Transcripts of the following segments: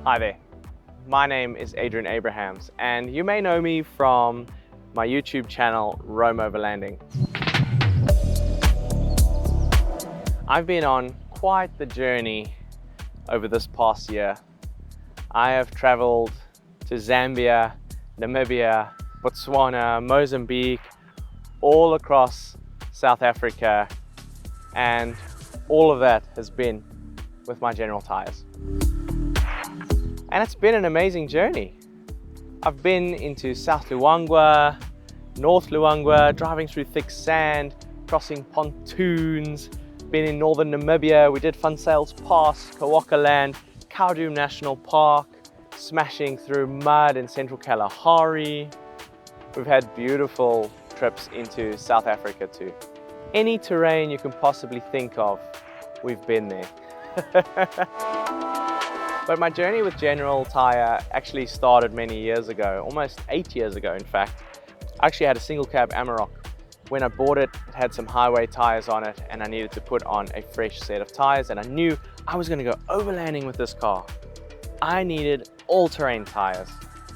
Hi there, my name is Adrian Abrahams and you may know me from my YouTube channel ROAM Overlanding. I've been on quite the journey over this past year. I have traveled to Zambia, Namibia, Botswana, Mozambique, all across South Africa, and all of that has been with my General tyres. And it's been an amazing journey. I've been into South Luangwa, North Luangwa, driving through thick sand, crossing pontoons, been in northern Namibia. We did Fun Sails Pass, Kawaka Land, Kowdoom National Park, smashing through mud in central Kalahari. We've had beautiful trips into South Africa too. Any terrain you can possibly think of, we've been there. But my journey with General Tyre actually started many years ago, almost 8 years ago in fact. I actually had a single cab Amarok. When I bought it, it had some highway tyres on it and I needed to put on a fresh set of tyres, and I knew I was going to go overlanding with this car. I needed all-terrain tyres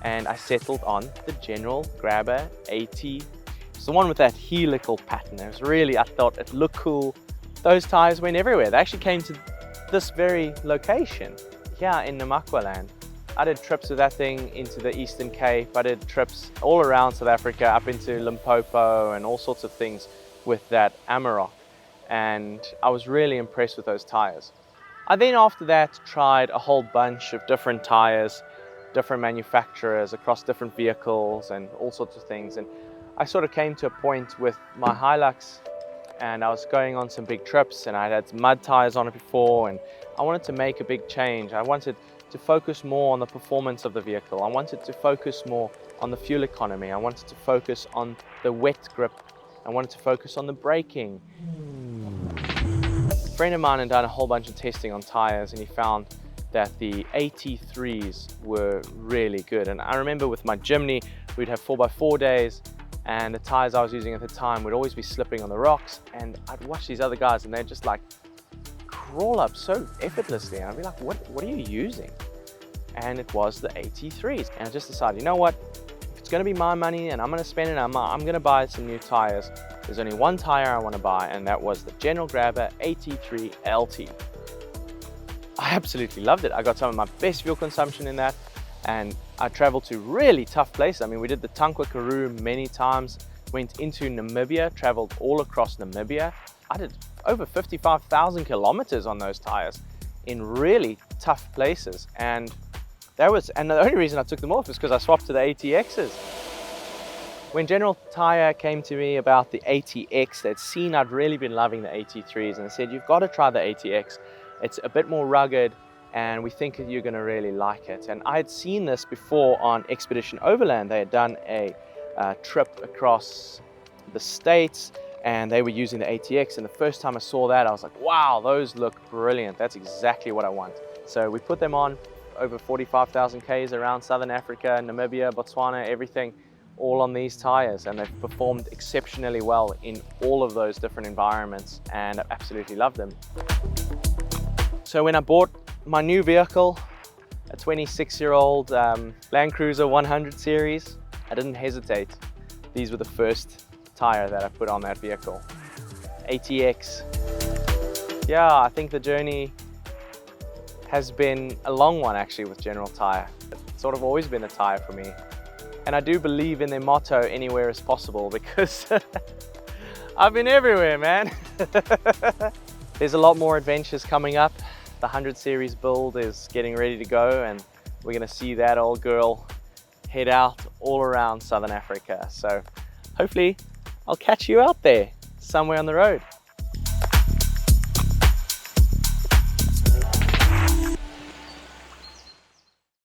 and I settled on the General Grabber AT. It's the one with that helical pattern. It was really, I thought it looked cool. Those tyres went everywhere. They actually came to this very location here in Namakwaland. I did trips with that thing into the Eastern Cape. I did trips all around South Africa, up into Limpopo and all sorts of things with that Amarok. And I was really impressed with those tyres. I then after that tried a whole bunch of different tyres, different manufacturers across different vehicles and all sorts of things. And I sort of came to a point with my Hilux, and I was going on some big trips and I had mud tyres on it before, and I wanted to make a big change. I wanted to focus more on the performance of the vehicle. I wanted to focus more on the fuel economy. I wanted to focus on the wet grip. I wanted to focus on the braking. A friend of mine had done a whole bunch of testing on tyres and he found that the AT3s were really good. And I remember with my Jimny, we'd have 4x4 days, and the tyres I was using at the time would always be slipping on the rocks, and I'd watch these other guys and they'd just like crawl up so effortlessly, and I'd be like, what are you using? And it was the AT3s. And I just decided, you know what, if it's going to be my money and I'm going to spend it, I'm going to buy some new tyres. There's only one tyre I want to buy, and that was the General Grabber AT3 LT. I absolutely loved it. I got some of my best fuel consumption in that, and I traveled to really tough places. I mean, we did the Tankwa Karoo many times, went into Namibia, traveled all across Namibia. I did over 55,000 kilometers on those tyres in really tough places. And the only reason I took them off is because I swapped to the ATXs. When General Tyre came to me about the ATX, they'd seen I'd really been loving the AT3s, and they said, you've got to try the ATX. It's a bit more rugged and we think you're going to really like it. And I had seen this before on Expedition Overland. They had done a trip across the States and they were using the ATX, and the first time I saw that I was like, wow, those look brilliant. That's exactly what I want. So we put them on over 45,000 Ks around Southern Africa, Namibia, Botswana, everything, all on these tyres, and they've performed exceptionally well in all of those different environments, and I've absolutely loved them. So when I bought my new vehicle, a 26-year-old Land Cruiser 100 series, I didn't hesitate. These were the first tyre that I put on that vehicle. ATX. Yeah, I think the journey has been a long one actually with General Tyre. It's sort of always been a tyre for me. And I do believe in their motto, anywhere is possible, because I've been everywhere, man. There's a lot more adventures coming up. The 100 series build is getting ready to go, and we're gonna see that old girl head out all around Southern Africa. So hopefully I'll catch you out there somewhere on the road.